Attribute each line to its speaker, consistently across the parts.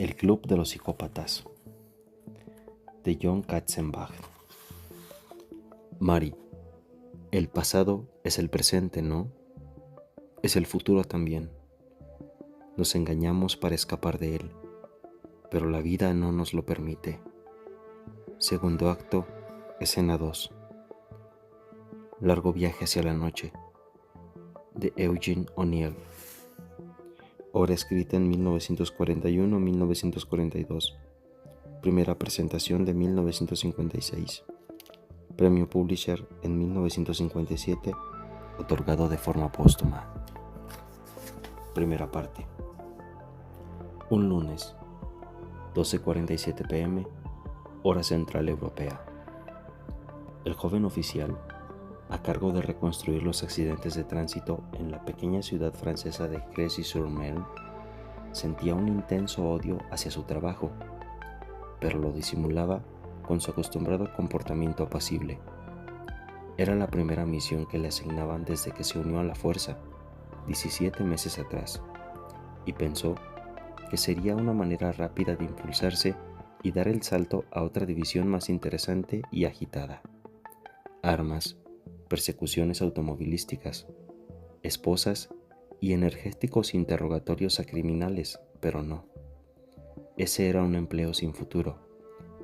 Speaker 1: El Club de los Psicópatas, de John Katzenbach. Mari, el pasado es el presente, ¿no? Es el futuro también. Nos engañamos para escapar de él, pero la vida no nos lo permite. Segundo acto, escena 2. Largo viaje hacia la noche, de Eugene O'Neill. Obra escrita en 1941-1942. Primera presentación de 1956. Premio Publisher en 1957, otorgado de forma póstuma. Primera parte. Un lunes, 12:47 p.m., hora central europea. El joven oficial, a cargo de reconstruir los accidentes de tránsito en la pequeña ciudad francesa de Crécy-sur-Marne, sentía un intenso odio hacia su trabajo, pero lo disimulaba con su acostumbrado comportamiento apacible. Era la primera misión que le asignaban desde que se unió a la fuerza, 17 meses atrás, y pensó que sería una manera rápida de impulsarse y dar el salto a otra división más interesante y agitada. Armas, persecuciones automovilísticas, esposas y energéticos interrogatorios a criminales, pero no. Ese era un empleo sin futuro,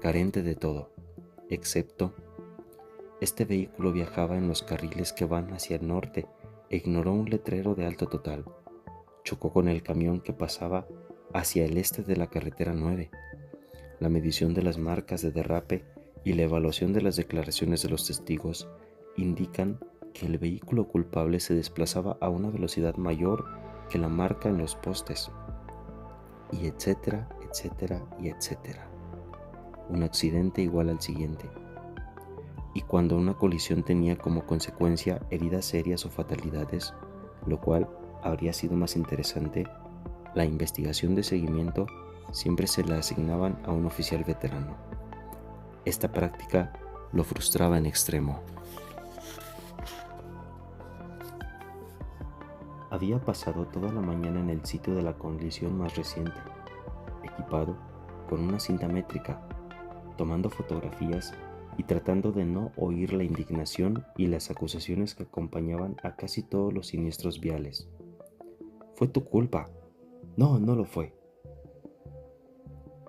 Speaker 1: carente de todo, excepto este vehículo viajaba en los carriles que van hacia el norte e ignoró un letrero de alto total. Chocó con el camión que pasaba hacia el este de la carretera 9. La medición de las marcas de derrape y la evaluación de las declaraciones de los testigos indican que el vehículo culpable se desplazaba a una velocidad mayor que la marca en los postes, y etcétera, etcétera y etcétera. Un accidente igual al siguiente. Y cuando una colisión tenía como consecuencia heridas serias o fatalidades, lo cual habría sido más interesante, la investigación de seguimiento siempre se la asignaban a un oficial veterano. Esta práctica lo frustraba en extremo. Había pasado toda la mañana en el sitio de la colisión más reciente, equipado con una cinta métrica, tomando fotografías y tratando de no oír la indignación y las acusaciones que acompañaban a casi todos los siniestros viales. «Fue tu culpa». «No, no lo fue».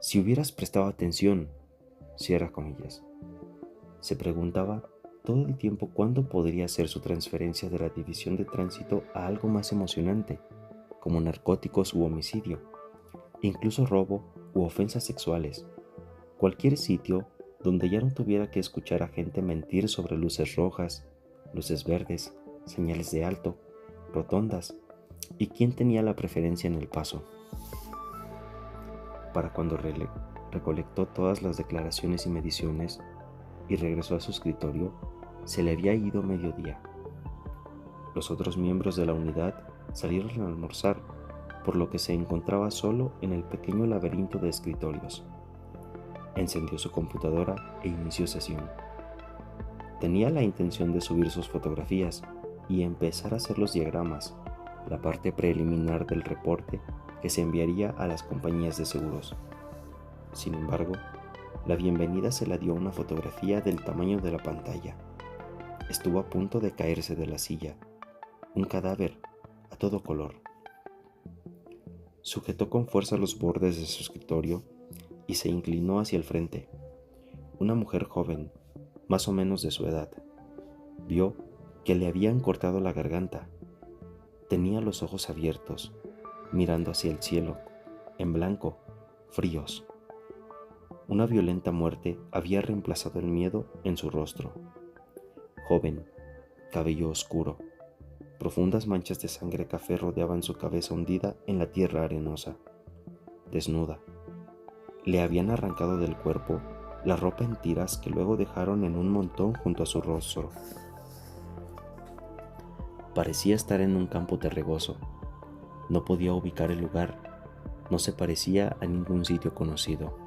Speaker 1: «Si hubieras prestado atención», cierra comillas. Se preguntaba todo el tiempo cuándo podría ser su transferencia de la división de tránsito a algo más emocionante, como narcóticos u homicidio, incluso robo u ofensas sexuales. Cualquier sitio donde ya no tuviera que escuchar a gente mentir sobre luces rojas, luces verdes, señales de alto, rotondas y quién tenía la preferencia en el paso. Para cuando recolectó todas las declaraciones y mediciones y regresó a su escritorio, se le había ido mediodía. Los otros miembros de la unidad salieron a almorzar, por lo que se encontraba solo en el pequeño laberinto de escritorios. Encendió su computadora e inició sesión. Tenía la intención de subir sus fotografías y empezar a hacer los diagramas, la parte preliminar del reporte que se enviaría a las compañías de seguros. Sin embargo, la bienvenida se la dio una fotografía del tamaño de la pantalla. Estuvo a punto de caerse de la silla. Un cadáver a todo color. Sujetó con fuerza los bordes de su escritorio y se inclinó hacia el frente. Una mujer joven, más o menos de su edad, vio que le habían cortado la garganta. Tenía los ojos abiertos, mirando hacia el cielo, en blanco, fríos. Una violenta muerte había reemplazado el miedo en su rostro. Joven, cabello oscuro, profundas manchas de sangre café rodeaban su cabeza hundida en la tierra arenosa. Desnuda. Le habían arrancado del cuerpo la ropa en tiras que luego dejaron en un montón junto a su rostro. Parecía estar en un campo terregoso. No podía ubicar el lugar. No se parecía a ningún sitio conocido.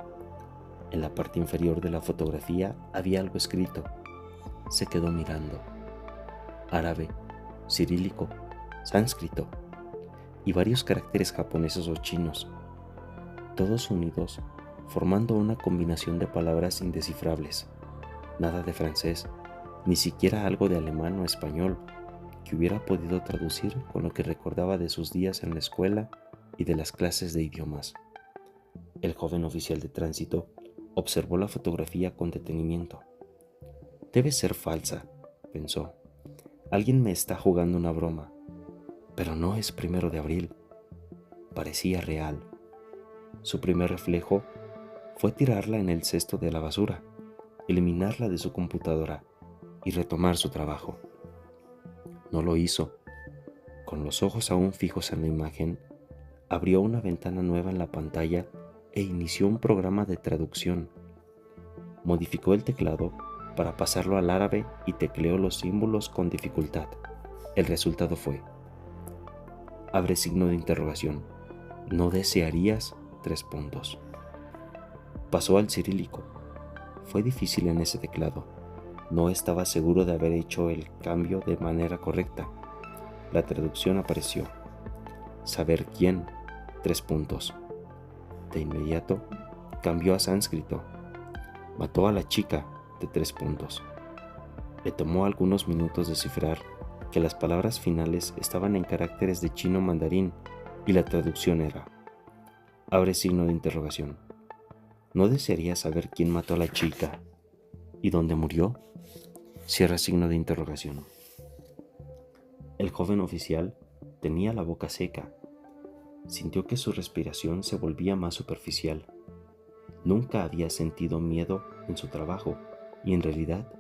Speaker 1: En la parte inferior de la fotografía había algo escrito. Se quedó mirando. Árabe, cirílico, sánscrito y varios caracteres japoneses o chinos. todos unidos, formando una combinación de palabras indescifrables. Nada de francés, ni siquiera algo de alemán o español que hubiera podido traducir con lo que recordaba de sus días en la escuela y de las clases de idiomas. El joven oficial de tránsito observó la fotografía con detenimiento. Debe ser falsa, pensó. Alguien me está jugando una broma. Pero no es 1 de abril. Parecía real. Su primer reflejo fue tirarla en el cesto de la basura, eliminarla de su computadora y retomar su trabajo. No lo hizo. Con los ojos aún fijos en la imagen, abrió una ventana nueva en la pantalla e inició un programa de traducción. Modificó el teclado para pasarlo al árabe y tecleó los símbolos con dificultad. El resultado fue: abre signo de interrogación. ¿No desearías? Pasó al cirílico. Fue difícil en ese teclado. No estaba seguro de haber hecho el cambio de manera correcta. La traducción apareció: saber quién. De inmediato cambió a sánscrito. Mató a la chica. Le tomó algunos minutos descifrar que las palabras finales estaban en caracteres de chino mandarín y la traducción era: abre signo de interrogación. ¿No desearía saber quién mató a la chica y dónde murió? Cierra signo de interrogación. El joven oficial tenía la boca seca. Sintió que su respiración se volvía más superficial. Nunca había sentido miedo en su trabajo y en realidad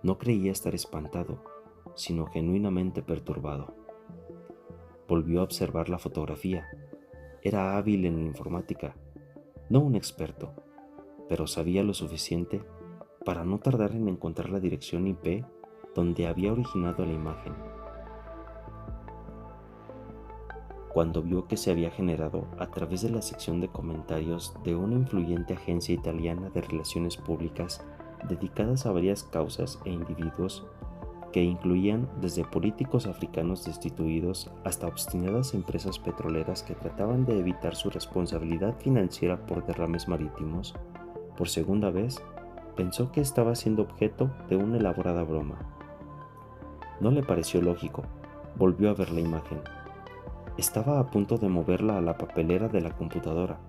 Speaker 1: no creía estar espantado, sino genuinamente perturbado. Volvió a observar la fotografía. Era hábil en informática, no un experto, pero sabía lo suficiente para no tardar en encontrar la dirección IP donde había originado la imagen. Cuando vio que se había generado a través de la sección de comentarios de una influyente agencia italiana de relaciones públicas dedicadas a varias causas e individuos que incluían desde políticos africanos destituidos hasta obstinadas empresas petroleras que trataban de evitar su responsabilidad financiera por derrames marítimos, por segunda vez pensó que estaba siendo objeto de una elaborada broma. No le pareció lógico. Volvió a ver la imagen. Estaba a punto de moverla a la papelera de la computadora.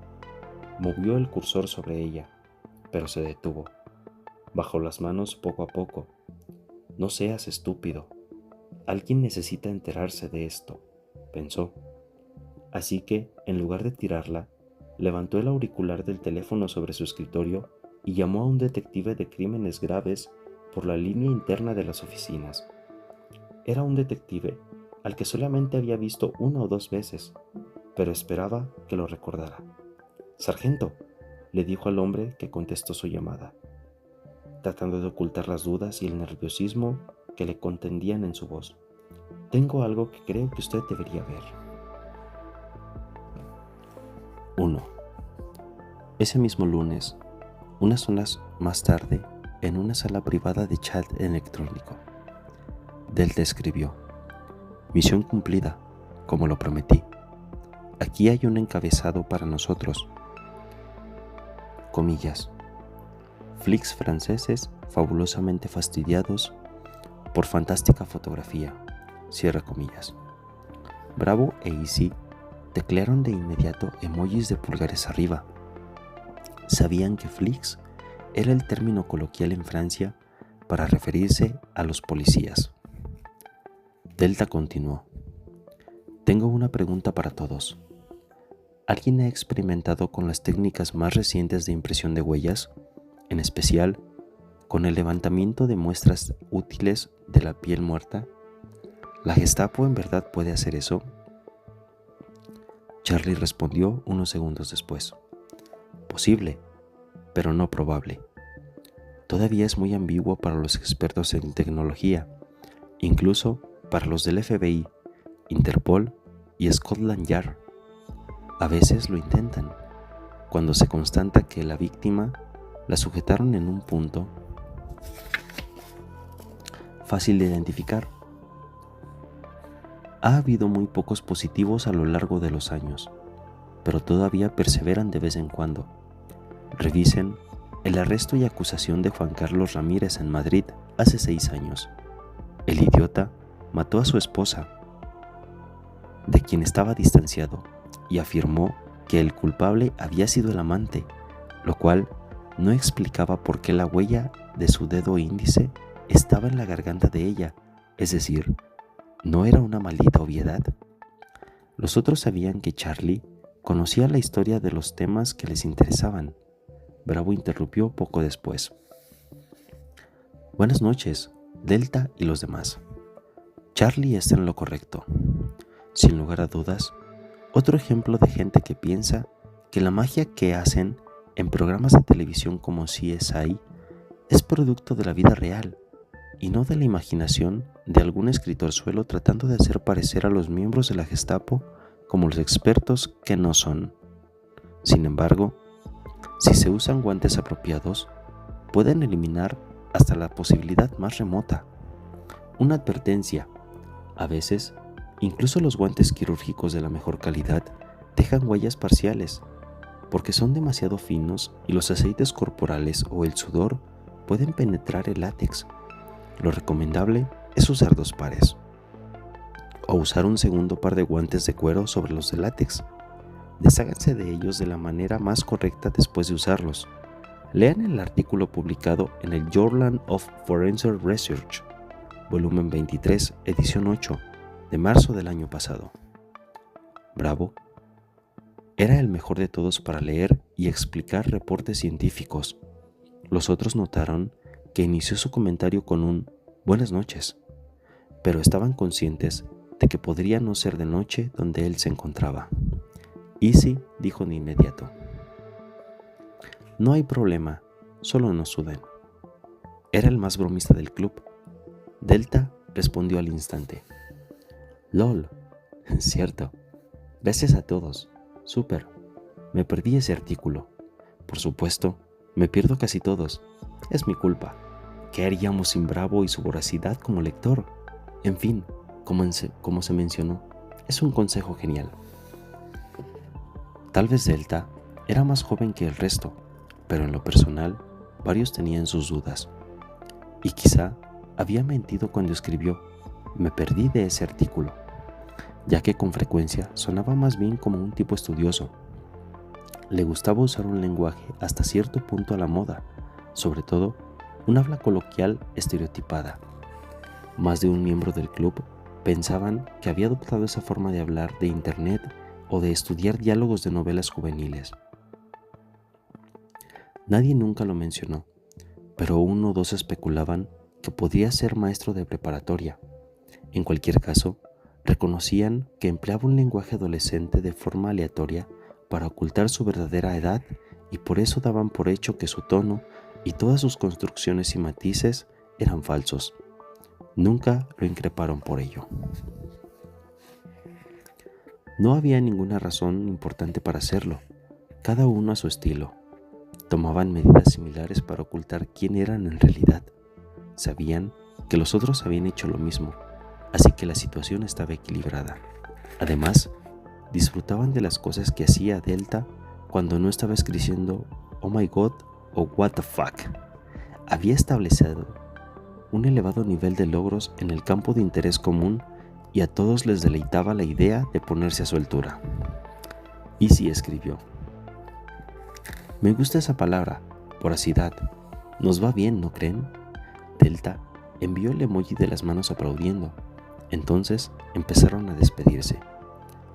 Speaker 1: Movió el cursor sobre ella, pero se detuvo. Bajó las manos poco a poco. No seas estúpido. Alguien necesita enterarse de esto, pensó. Así que, en lugar de tirarla, levantó el auricular del teléfono sobre su escritorio y llamó a un detective de crímenes graves por la línea interna de las oficinas. Era un detective al que solamente había visto 1 o 2 veces, pero esperaba que lo recordara. «Sargento», le dijo al hombre que contestó su llamada, tratando de ocultar las dudas y el nerviosismo que le contendían en su voz. «Tengo algo que creo que usted debería ver». 1. Ese mismo lunes, unas horas más tarde, en una sala privada de chat electrónico, Delta escribió: «Misión cumplida, como lo prometí. Aquí hay un encabezado para nosotros. Comillas. Flicks franceses fabulosamente fastidiados por fantástica fotografía. Cierra comillas». Bravo e Easy teclearon de inmediato emojis de pulgares arriba. Sabían que Flicks era el término coloquial en Francia para referirse a los policías. Delta continuó: «Tengo una pregunta para todos. ¿Alguien ha experimentado con las técnicas más recientes de impresión de huellas, en especial con el levantamiento de muestras útiles de la piel muerta? ¿La Gestapo en verdad puede hacer eso?». Charlie respondió unos segundos después: «Posible, pero no probable. Todavía es muy ambiguo para los expertos en tecnología, incluso para los del FBI, Interpol y Scotland Yard. A veces lo intentan, cuando se constata que la víctima la sujetaron en un punto fácil de identificar. Ha habido muy pocos positivos a lo largo de los años, pero todavía perseveran de vez en cuando. Revisen el arresto y acusación de Juan Carlos Ramírez en Madrid hace 6 años. El idiota mató a su esposa, de quien estaba distanciado, y afirmó que el culpable había sido el amante, lo cual no explicaba por qué la huella de su dedo índice estaba en la garganta de ella, es decir, ¿no era una maldita obviedad? Los otros sabían que Charlie conocía la historia de los temas que les interesaban. Bravo interrumpió poco después. Buenas noches, Delta y los demás. Charlie está en lo correcto. Sin lugar a dudas, otro ejemplo de gente que piensa que la magia que hacen en programas de televisión como CSI es producto de la vida real y no de la imaginación de algún escritorzuelo tratando de hacer parecer a los miembros de la Gestapo como los expertos que no son. Sin embargo, si se usan guantes apropiados, pueden eliminar hasta la posibilidad más remota. Una advertencia: a veces, incluso los guantes quirúrgicos de la mejor calidad dejan huellas parciales, porque son demasiado finos y los aceites corporales o el sudor pueden penetrar el látex. Lo recomendable es usar 2 pares, o usar un segundo par de guantes de cuero sobre los de látex. Desháganse de ellos de la manera más correcta después de usarlos. Lean el artículo publicado en el Journal of Forensic Research, volumen 23, edición 8, de marzo del año pasado. Bravo era el mejor de todos para leer y explicar reportes científicos. Los otros notaron que inició su comentario con un «buenas noches», pero estaban conscientes de que podría no ser de noche donde él se encontraba. Easy dijo de inmediato: «No hay problema, solo no suden». Era el más bromista del club. Delta respondió al instante: «LOL, cierto. Gracias a todos. Súper. Me perdí ese artículo. Por supuesto, me pierdo casi todos. Es mi culpa. ¿Qué haríamos sin Bravo y su voracidad como lector? En fin, como se mencionó, es un consejo genial». Tal vez Delta era más joven que el resto, pero en lo personal, varios tenían sus dudas. Y quizá había mentido cuando escribió «me perdí de ese artículo», ya que con frecuencia sonaba más bien como un tipo estudioso. Le gustaba usar un lenguaje hasta cierto punto a la moda, sobre todo un habla coloquial estereotipada. Más de un miembro del club pensaban que había adoptado esa forma de hablar de internet o de estudiar diálogos de novelas juveniles. Nadie nunca lo mencionó, pero 1 o 2 especulaban que podría ser maestro de preparatoria. En cualquier caso, reconocían que empleaba un lenguaje adolescente de forma aleatoria para ocultar su verdadera edad, y por eso daban por hecho que su tono y todas sus construcciones y matices eran falsos. Nunca lo increparon por ello. No había ninguna razón importante para hacerlo, cada uno a su estilo. Tomaban medidas similares para ocultar quién eran en realidad. Sabían que los otros habían hecho lo mismo, así que la situación estaba equilibrada. Además, disfrutaban de las cosas que hacía Delta cuando no estaba escribiendo «Oh my God» o «What the fuck». Había establecido un elevado nivel de logros en el campo de interés común y a todos les deleitaba la idea de ponerse a su altura. Easy escribió: «Me gusta esa palabra, voracidad. Nos va bien, ¿no creen?». Delta envió el emoji de las manos aplaudiendo. Entonces empezaron a despedirse.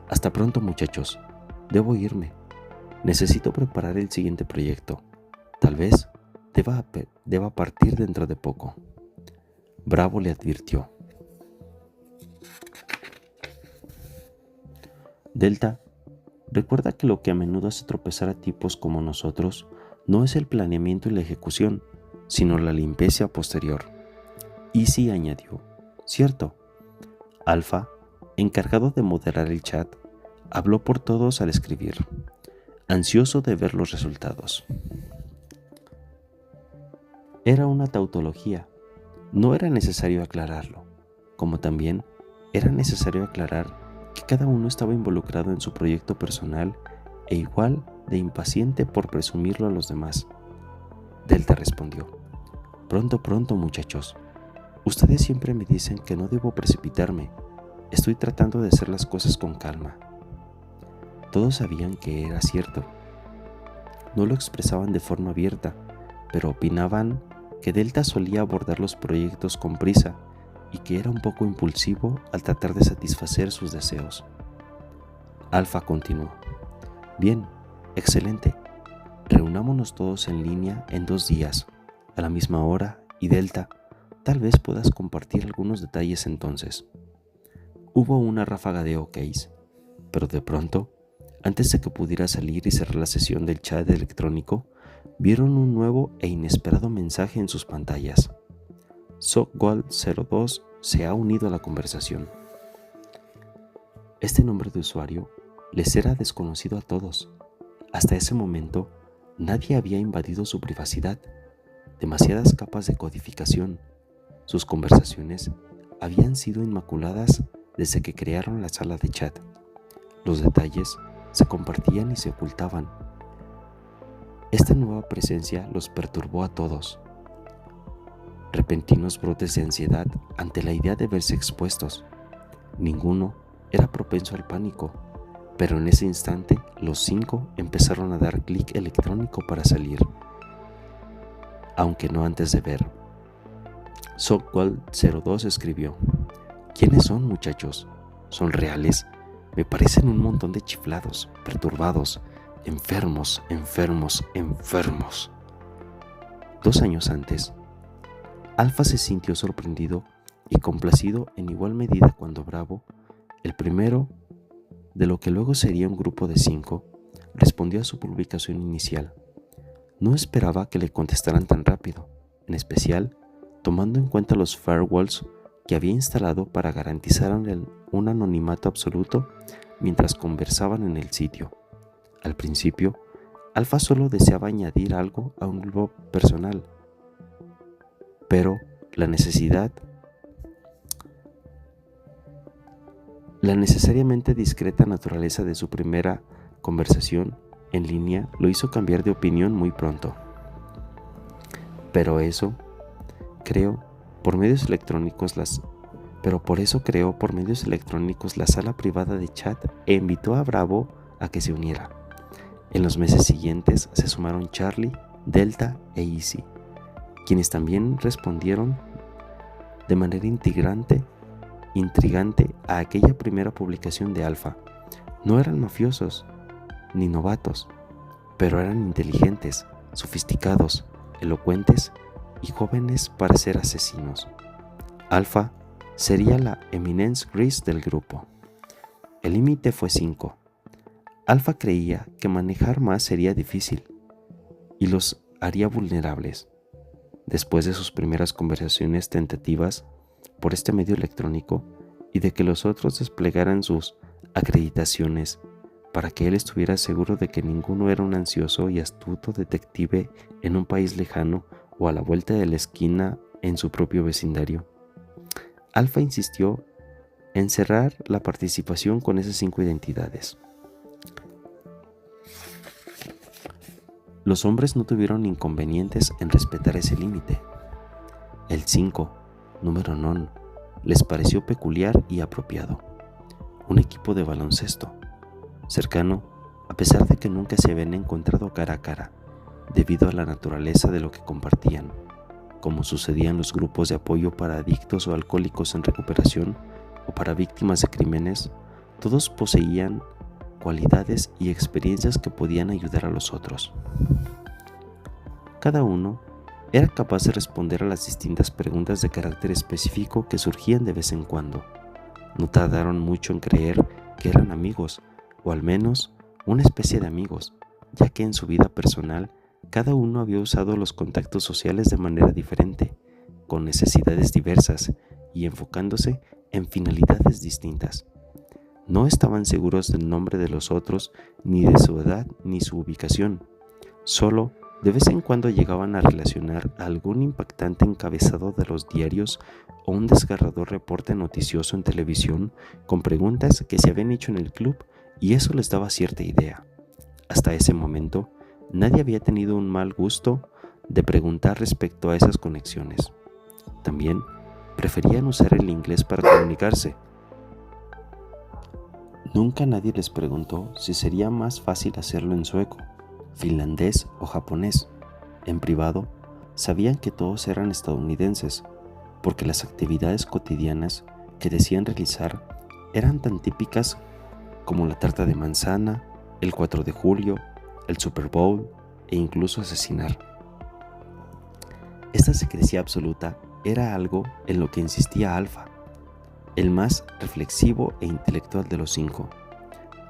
Speaker 1: «Hasta pronto, muchachos. Debo irme. Necesito preparar el siguiente proyecto. Tal vez deba partir dentro de poco». Bravo le advirtió: «Delta, recuerda que lo que a menudo hace tropezar a tipos como nosotros no es el planeamiento y la ejecución, sino la limpieza posterior». Easy añadió: «Cierto». Alpha, encargado de moderar el chat, habló por todos al escribir, ansioso de ver los resultados. Era una tautología. No era necesario aclararlo, como también era necesario aclarar que cada uno estaba involucrado en su proyecto personal e igual de impaciente por presumirlo a los demás. Delta respondió: Pronto, pronto, muchachos. Ustedes siempre me dicen que no debo precipitarme. Estoy tratando de hacer las cosas con calma. Todos sabían que era cierto. No lo expresaban de forma abierta, pero opinaban que Delta solía abordar los proyectos con prisa y que era un poco impulsivo al tratar de satisfacer sus deseos. Alfa continuó: Bien, excelente. Reunámonos todos en línea en 2 días, a la misma hora, y Delta, tal vez puedas compartir algunos detalles entonces. Hubo una ráfaga de ok's, pero de pronto, antes de que pudiera salir y cerrar la sesión del chat electrónico, vieron un nuevo e inesperado mensaje en sus pantallas. Sockgold02 se ha unido a la conversación. Este nombre de usuario les era desconocido a todos. Hasta ese momento, nadie había invadido su privacidad. Demasiadas capas de codificación. Sus conversaciones habían sido inmaculadas desde que crearon la sala de chat. Los detalles se compartían y se ocultaban. Esta nueva presencia los perturbó a todos. Repentinos brotes de ansiedad ante la idea de verse expuestos. Ninguno era propenso al pánico, pero en ese instante los 5 empezaron a dar clic electrónico para salir. Aunque no antes de ver. Sockgold02 escribió: ¿Quiénes son, muchachos? ¿Son reales? Me parecen un montón de chiflados, perturbados, enfermos. 2 años antes, Alfa se sintió sorprendido y complacido en igual medida cuando Bravo, el primero de lo que luego sería un grupo de 5, respondió a su publicación inicial. No esperaba que le contestaran tan rápido, en especial tomando en cuenta los firewalls que había instalado para garantizar un anonimato absoluto mientras conversaban en el sitio. Al principio, Alfa solo deseaba añadir algo a un grupo personal, pero la necesariamente discreta naturaleza de su primera conversación en línea lo hizo cambiar de opinión muy pronto. Pero por eso creó por medios electrónicos la sala privada de chat e invitó a Bravo a que se uniera. En los meses siguientes se sumaron Charlie, Delta e Easy, quienes también respondieron de manera intrigante a aquella primera publicación de Alfa. No eran mafiosos ni novatos, pero eran inteligentes, sofisticados, elocuentes y jóvenes para ser asesinos. Alfa sería la eminence grise del grupo. El límite fue 5. Alfa creía que manejar más sería difícil y los haría vulnerables. Después de sus primeras conversaciones tentativas por este medio electrónico y de que los otros desplegaran sus acreditaciones para que él estuviera seguro de que ninguno era un ansioso y astuto detective en un país lejano o a la vuelta de la esquina en su propio vecindario, Alfa insistió en cerrar la participación con esas 5 identidades. Los hombres no tuvieron inconvenientes en respetar ese límite. El 5, número non, les pareció peculiar y apropiado. Un equipo de baloncesto, cercano, a pesar de que nunca se habían encontrado cara a cara, debido a la naturaleza de lo que compartían, como sucedía en los grupos de apoyo para adictos o alcohólicos en recuperación o para víctimas de crímenes. Todos poseían cualidades y experiencias que podían ayudar a los otros. Cada uno era capaz de responder a las distintas preguntas de carácter específico que surgían de vez en cuando. No tardaron mucho en creer que eran amigos, o al menos una especie de amigos, ya que en su vida personal cada uno había usado los contactos sociales de manera diferente, con necesidades diversas y enfocándose en finalidades distintas. No estaban seguros del nombre de los otros, ni de su edad ni su ubicación. Solo de vez en cuando llegaban a relacionar algún impactante encabezado de los diarios o un desgarrador reporte noticioso en televisión con preguntas que se habían hecho en el club, y eso les daba cierta idea. Hasta ese momento, nadie había tenido un mal gusto de preguntar respecto a esas conexiones. También preferían usar el inglés para comunicarse. Nunca nadie les preguntó si sería más fácil hacerlo en sueco, finlandés o japonés. En privado, sabían que todos eran estadounidenses, porque las actividades cotidianas que decían realizar eran tan típicas como la tarta de manzana, el 4 de julio, el Super Bowl e incluso asesinar. Esta secrecía absoluta era algo en lo que insistía Alpha, el más reflexivo e intelectual de los 5,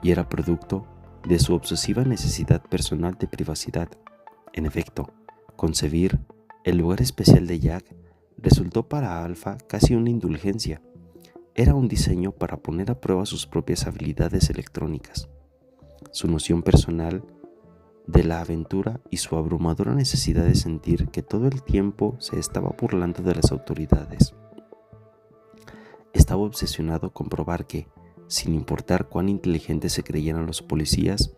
Speaker 1: y era producto de su obsesiva necesidad personal de privacidad. En efecto, concebir el lugar especial de Jack resultó para Alpha casi una indulgencia. Era un diseño para poner a prueba sus propias habilidades electrónicas, su noción personal de la aventura y su abrumadora necesidad de sentir que todo el tiempo se estaba burlando de las autoridades. Estaba obsesionado con probar que, sin importar cuán inteligentes se creyeran los policías,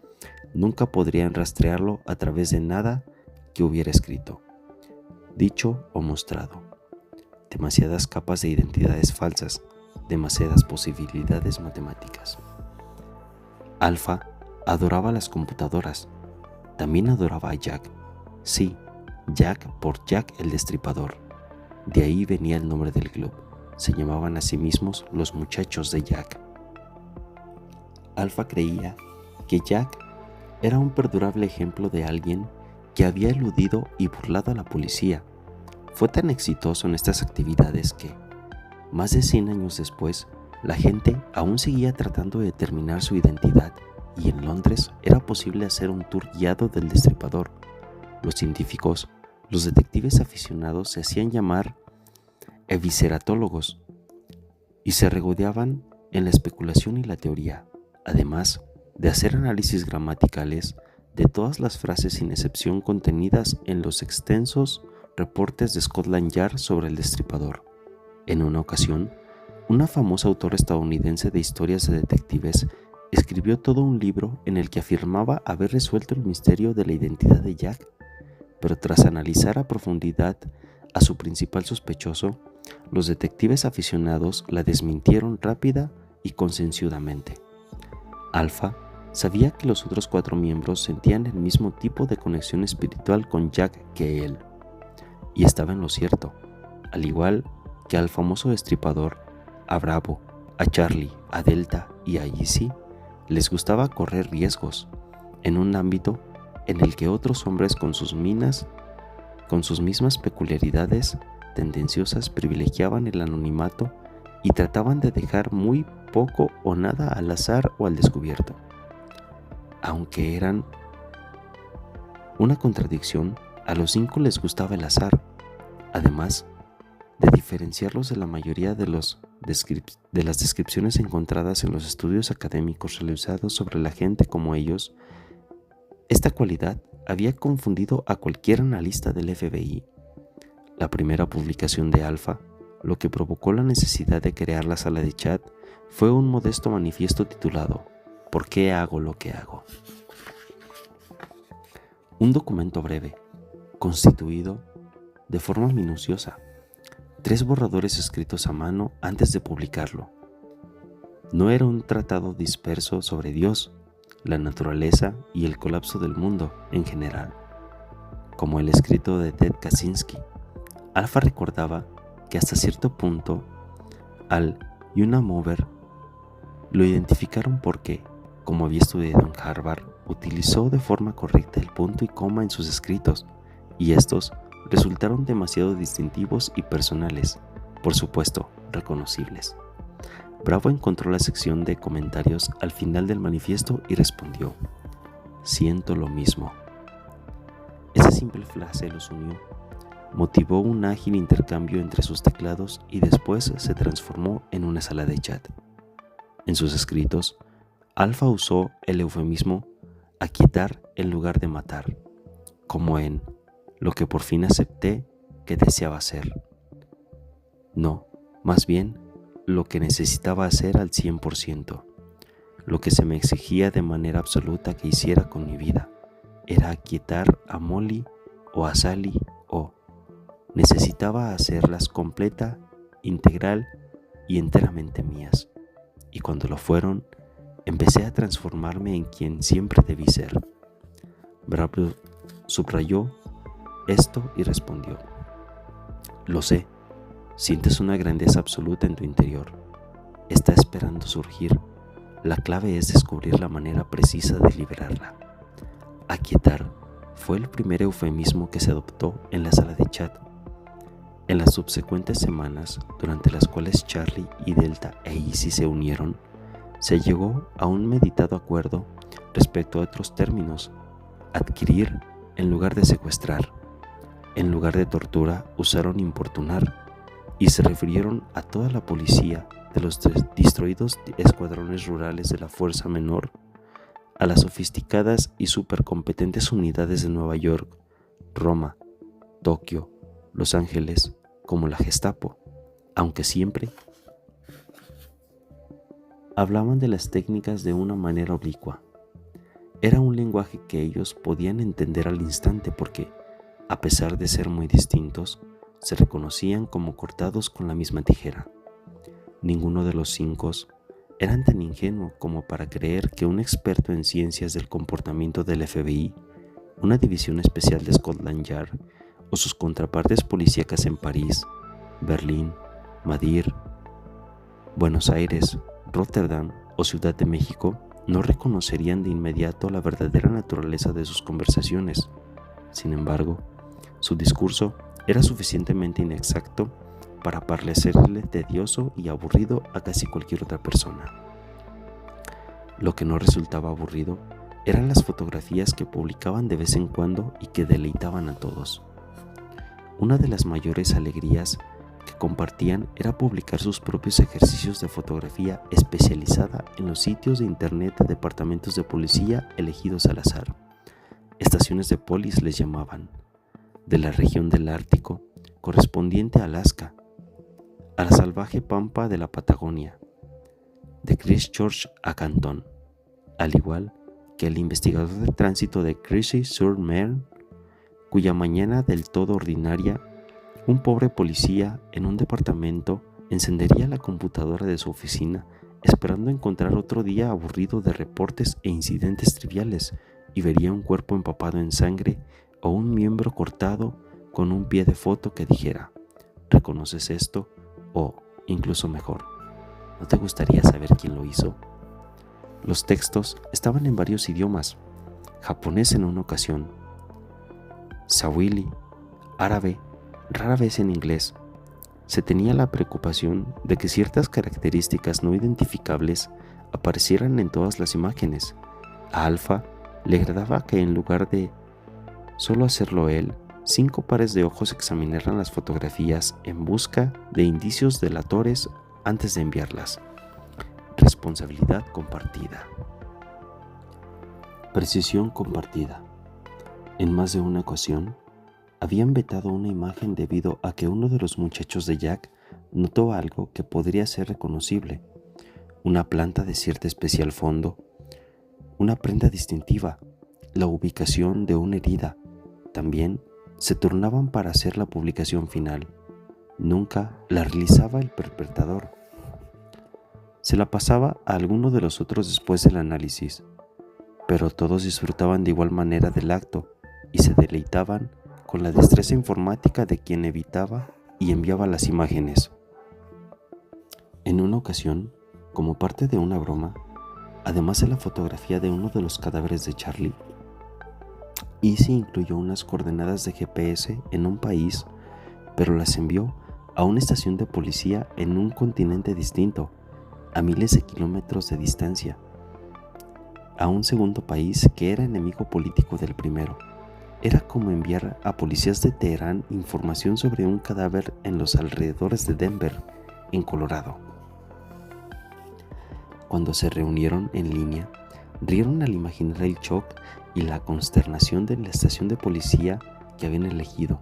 Speaker 1: nunca podrían rastrearlo a través de nada que hubiera escrito, dicho o mostrado. Demasiadas capas de identidades falsas, demasiadas posibilidades matemáticas. Alpha adoraba las computadoras. También adoraba a Jack. Sí, Jack por Jack el Destripador. De ahí venía el nombre del club. Se llamaban a sí mismos los muchachos de Jack. Alpha creía que Jack era un perdurable ejemplo de alguien que había eludido y burlado a la policía. Fue tan exitoso en estas actividades que, más de 100 años después, la gente aún seguía tratando de determinar su identidad, y en Londres era posible hacer un tour guiado del Destripador. Los científicos, los detectives aficionados se hacían llamar evisceratólogos y se regodeaban en la especulación y la teoría, además de hacer análisis gramaticales de todas las frases sin excepción contenidas en los extensos reportes de Scotland Yard sobre el Destripador. En una ocasión, una famosa autora estadounidense de historias de detectives escribió todo un libro en el que afirmaba haber resuelto el misterio de la identidad de Jack, pero tras analizar a profundidad a su principal sospechoso, los detectives aficionados la desmintieron rápida y concienzudamente. Alpha sabía que los otros 4 miembros sentían el mismo tipo de conexión espiritual con Jack que él, y estaba en lo cierto, al igual que al famoso destripador, a Bravo, a Charlie, a Delta y a Easy, les gustaba correr riesgos en un ámbito en el que otros hombres con sus mismas peculiaridades tendenciosas privilegiaban el anonimato y trataban de dejar muy poco o nada al azar o al descubierto. Aunque eran una contradicción, a los 5 les gustaba el azar, además de diferenciarlos de la mayoría de las descripciones encontradas en los estudios académicos realizados sobre la gente como ellos. Esta cualidad había confundido a cualquier analista del FBI. La primera publicación de Alpha, lo que provocó la necesidad de crear la sala de chat, fue un modesto manifiesto titulado ¿Por qué hago lo que hago? Un documento breve, constituido de forma minuciosa, 3 borradores escritos a mano antes de publicarlo. No era un tratado disperso sobre Dios, la naturaleza y el colapso del mundo en general, como el escrito de Ted Kaczynski. Alpha recordaba que hasta cierto punto al Unamover lo identificaron porque, como había estudiado en Harvard, utilizó de forma correcta el punto y coma en sus escritos, y estos resultaron demasiado distintivos y personales, por supuesto, reconocibles. Bravo encontró la sección de comentarios al final del manifiesto y respondió: «Siento lo mismo». Esa simple frase los unió, motivó un ágil intercambio entre sus teclados y después se transformó en una sala de chat. En sus escritos, Alpha usó el eufemismo aquietar en lugar de matar, como en lo que por fin acepté que deseaba hacer. No, más bien lo que necesitaba hacer al 100%. Lo que se me exigía de manera absoluta que hiciera con mi vida era aquietar a Molly o a Sally o necesitaba hacerlas completa, integral y enteramente mías. Y cuando lo fueron, empecé a transformarme en quien siempre debí ser. Bravo subrayó esto y respondió: lo sé, sientes una grandeza absoluta en tu interior. Está esperando surgir. La clave es descubrir la manera precisa de liberarla. Aquietar fue el primer eufemismo que se adoptó en la sala de chat. En las subsecuentes semanas, durante las cuales Charlie y Delta e Easy se unieron, se llegó a un meditado acuerdo respecto a otros términos. Adquirir en lugar de secuestrar. En lugar de tortura usaron importunar y se refirieron a toda la policía de los destruidos escuadrones rurales de la Fuerza Menor, a las sofisticadas y supercompetentes unidades de Nueva York, Roma, Tokio, Los Ángeles, como la Gestapo, aunque siempre hablaban de las técnicas de una manera oblicua. Era un lenguaje que ellos podían entender al instante porque, a pesar de ser muy distintos, se reconocían como cortados con la misma tijera. Ninguno de los cinco eran tan ingenuo como para creer que un experto en ciencias del comportamiento del FBI, una división especial de Scotland Yard o sus contrapartes policíacas en París, Berlín, Madrid, Buenos Aires, Rotterdam o Ciudad de México no reconocerían de inmediato la verdadera naturaleza de sus conversaciones. Sin embargo, su discurso era suficientemente inexacto para parecerle tedioso y aburrido a casi cualquier otra persona. Lo que no resultaba aburrido eran las fotografías que publicaban de vez en cuando y que deleitaban a todos. Una de las mayores alegrías que compartían era publicar sus propios ejercicios de fotografía especializada en los sitios de internet de departamentos de policía elegidos al azar. Estaciones de polis les llamaban, de la región del Ártico, correspondiente a Alaska, a la salvaje pampa de la Patagonia, de Christchurch a Cantón, al igual que el investigador de tránsito de Crécy-sur-Marne, cuya mañana del todo ordinaria, un pobre policía en un departamento encendería la computadora de su oficina esperando encontrar otro día aburrido de reportes e incidentes triviales y vería un cuerpo empapado en sangre o un miembro cortado con un pie de foto que dijera: ¿reconoces esto? O, incluso mejor, ¿no te gustaría saber quién lo hizo? Los textos estaban en varios idiomas: japonés en una ocasión, swahili, árabe, rara vez en inglés. Se tenía la preocupación de que ciertas características no identificables aparecieran en todas las imágenes. A Alpha le agradaba que en lugar de solo hacerlo él, 5 pares de ojos examinaran las fotografías en busca de indicios delatores antes de enviarlas. Responsabilidad compartida. Precisión compartida. En más de una ocasión, habían vetado una imagen debido a que uno de los muchachos de Jack notó algo que podría ser reconocible: una planta de cierto especial fondo, una prenda distintiva, la ubicación de una herida. También se turnaban para hacer la publicación final. Nunca la realizaba el perpetrador. Se la pasaba a alguno de los otros después del análisis, pero todos disfrutaban de igual manera del acto y se deleitaban con la destreza informática de quien editaba y enviaba las imágenes. En una ocasión, como parte de una broma, además de la fotografía de uno de los cadáveres de Charlie, Easy incluyó unas coordenadas de GPS en un país, pero las envió a una estación de policía en un continente distinto, a miles de kilómetros de distancia, a un segundo país que era enemigo político del primero. Era como enviar a policías de Teherán información sobre un cadáver en los alrededores de Denver, en Colorado. Cuando se reunieron en línea, rieron al imaginar el shock y la consternación de la estación de policía que habían elegido,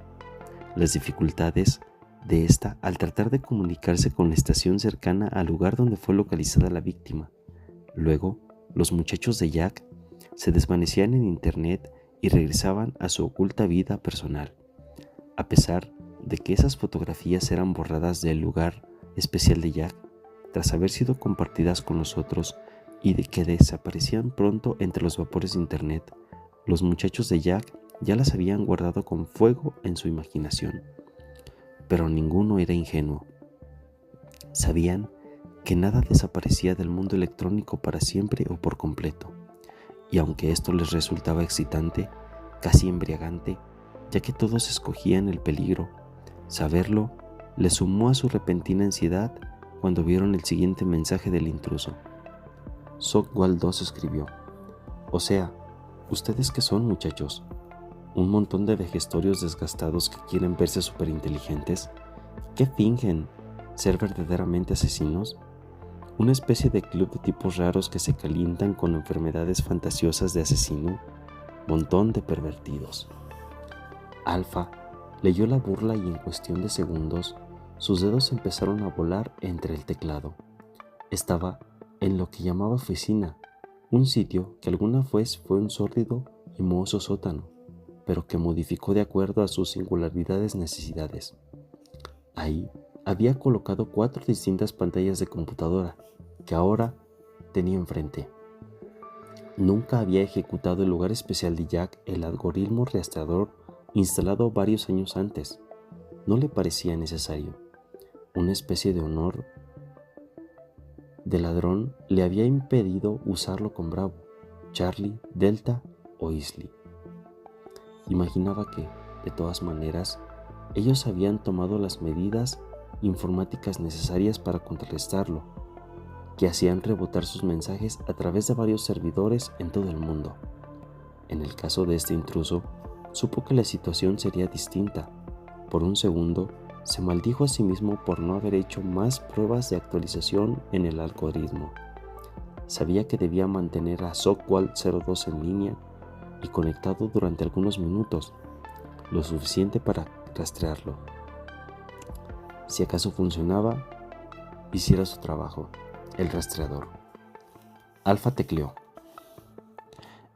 Speaker 1: las dificultades de esta al tratar de comunicarse con la estación cercana al lugar donde fue localizada la víctima. Luego, los muchachos de Jack se desvanecían en internet y regresaban a su oculta vida personal, a pesar de que esas fotografías eran borradas del lugar especial de Jack tras haber sido compartidas con los otros y de que desaparecían pronto entre los vapores de internet. Los muchachos de Jack ya las habían guardado con fuego en su imaginación, pero ninguno era ingenuo. Sabían que nada desaparecía del mundo electrónico para siempre o por completo, y aunque esto les resultaba excitante, casi embriagante, ya que todos escogían el peligro, saberlo les sumó a su repentina ansiedad cuando vieron el siguiente mensaje del intruso. Sockwall 2 escribió: o sea, ¿ustedes qué son, muchachos? ¿Un montón de vejestorios desgastados que quieren verse superinteligentes? ¿Qué fingen? ¿Ser verdaderamente asesinos? ¿Una especie de club de tipos raros que se calientan con enfermedades fantasiosas de asesino? Montón de pervertidos. Alpha leyó la burla y en cuestión de segundos sus dedos empezaron a volar entre el teclado. Estaba en lo que llamaba oficina, un sitio que alguna vez fue un sórdido y mohoso sótano, pero que modificó de acuerdo a sus singularidades necesidades. Ahí había colocado 4 distintas pantallas de computadora que ahora tenía enfrente. Nunca había ejecutado el lugar especial de Jack el algoritmo rastreador instalado varios años antes. No le parecía necesario. Una especie de honor de ladrón le había impedido usarlo con Bravo, Charlie, Delta o Isley. Imaginaba que, de todas maneras, ellos habían tomado las medidas informáticas necesarias para contrarrestarlo, que hacían rebotar sus mensajes a través de varios servidores en todo el mundo. En el caso de este intruso, supo que la situación sería distinta. Por un segundo, se maldijo a sí mismo por no haber hecho más pruebas de actualización en el algoritmo. Sabía que debía mantener a Sockwall 02 en línea y conectado durante algunos minutos, lo suficiente para rastrearlo. Si acaso funcionaba, hiciera su trabajo, el rastreador. Alpha tecleó: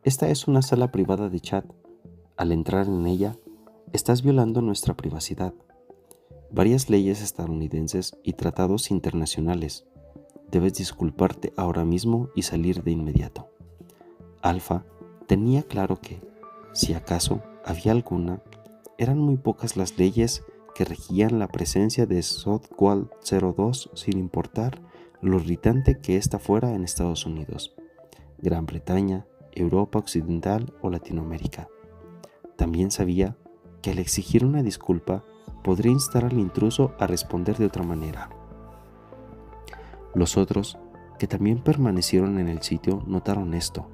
Speaker 1: esta es una sala privada de chat. Al entrar en ella, estás violando nuestra privacidad, varias leyes estadounidenses y tratados internacionales. Debes disculparte ahora mismo y salir de inmediato. Alpha tenía claro que, si acaso había alguna, eran muy pocas las leyes que regían la presencia de Sockwall 02 sin importar lo irritante que ésta fuera en Estados Unidos, Gran Bretaña, Europa Occidental o Latinoamérica. También sabía que al exigir una disculpa podría instar al intruso a responder de otra manera. Los otros, que también permanecieron en el sitio, notaron esto.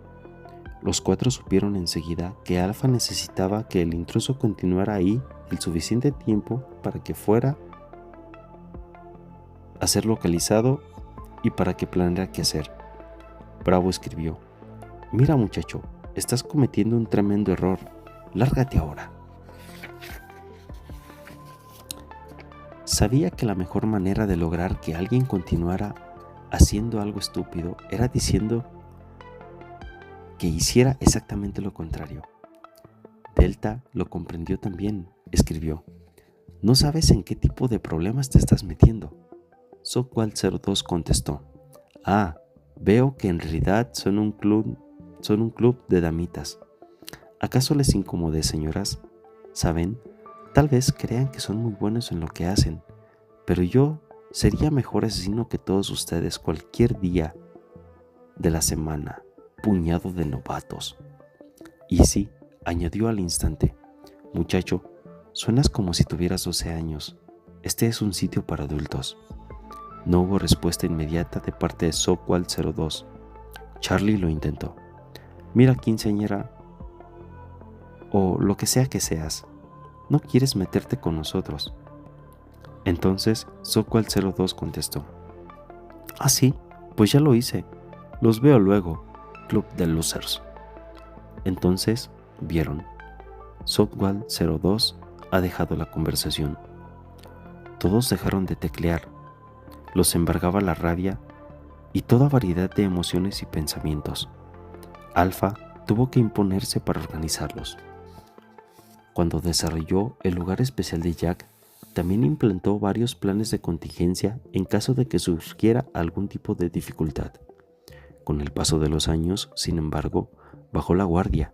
Speaker 1: Los 4 supieron enseguida que Alpha necesitaba que el intruso continuara ahí el suficiente tiempo para que fuera a ser localizado y para que planeara qué hacer. Bravo escribió: mira, muchacho, estás cometiendo un tremendo error. Lárgate ahora. Sabía que la mejor manera de lograr que alguien continuara haciendo algo estúpido era diciendo que hiciera exactamente lo contrario. Delta lo comprendió también. Escribió: no sabes en qué tipo de problemas te estás metiendo. Sockwall 02 contestó: veo que en realidad son un club de damitas. ¿Acaso les incomodé, señoras? ¿Saben? Tal vez crean que son muy buenos en lo que hacen, pero yo sería mejor asesino que todos ustedes cualquier día de la semana, puñado de novatos. Y sí, añadió al instante: muchacho, suenas como si tuvieras 12 años. Este es un sitio para adultos. No hubo respuesta inmediata de parte de Sockwall 02. Charlie lo intentó: mira, quinceañera, o lo que sea que seas, ¿no quieres meterte con nosotros? Entonces Sockwall 02 contestó: sí, pues ya lo hice. Los veo luego, Club de Losers. Entonces vieron. Sockwall 02 ha dejado la conversación. Todos dejaron de teclear. Los embargaba la rabia y toda variedad de emociones y pensamientos. Alpha tuvo que imponerse para organizarlos. Cuando desarrolló el lugar especial de Jack, también implantó varios planes de contingencia en caso de que surgiera algún tipo de dificultad. Con el paso de los años, sin embargo, bajó la guardia,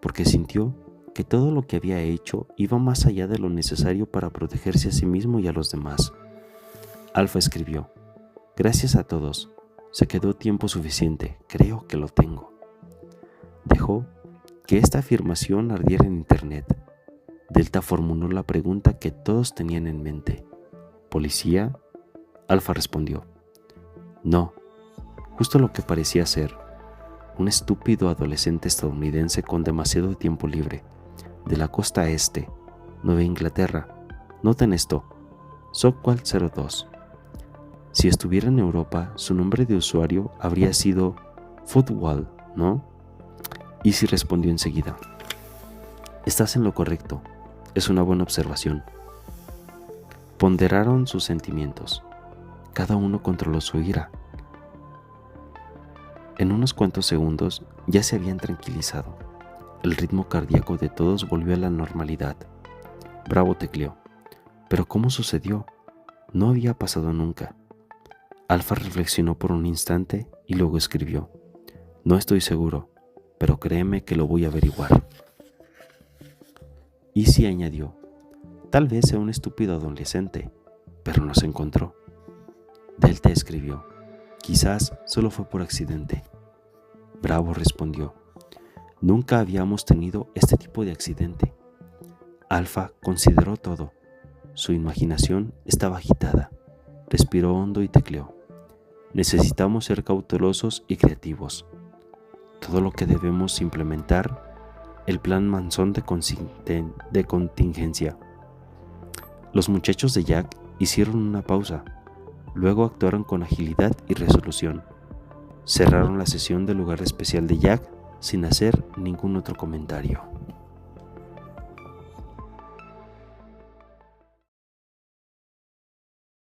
Speaker 1: porque sintió que todo lo que había hecho iba más allá de lo necesario para protegerse a sí mismo y a los demás. Alpha escribió: "Gracias a todos, se quedó tiempo suficiente, creo que lo tengo". Dejó que esta afirmación ardiera en internet. Delta formuló la pregunta que todos tenían en mente: ¿policía? Alpha respondió: "No, justo lo que parecía ser, un estúpido adolescente estadounidense con demasiado tiempo libre, de la costa este, Nueva Inglaterra. Noten esto, Sockwall 02. Si estuviera en Europa, su nombre de usuario habría sido Footwall, ¿no?". Easy respondió enseguida: "Estás en lo correcto, es una buena observación". Ponderaron sus sentimientos. Cada uno controló su ira. En unos cuantos segundos ya se habían tranquilizado. El ritmo cardíaco de todos volvió a la normalidad. Bravo tecleó: "¿Pero cómo sucedió? No había pasado nunca". Alpha reflexionó por un instante y luego escribió: "No estoy seguro, pero créeme que lo voy a averiguar". Easy añadió: "Tal vez sea un estúpido adolescente, pero nos encontró". Delta escribió: "Quizás solo fue por accidente". Bravo respondió: "Nunca habíamos tenido este tipo de accidente". Alpha consideró todo. Su imaginación estaba agitada. Respiró hondo y tecleó: "Necesitamos ser cautelosos y creativos. Todo lo que debemos implementar, el plan Manson de contingencia". Los muchachos de Jack hicieron una pausa. Luego actuaron con agilidad y resolución. Cerraron la sesión del lugar especial de Jack sin hacer ningún otro comentario.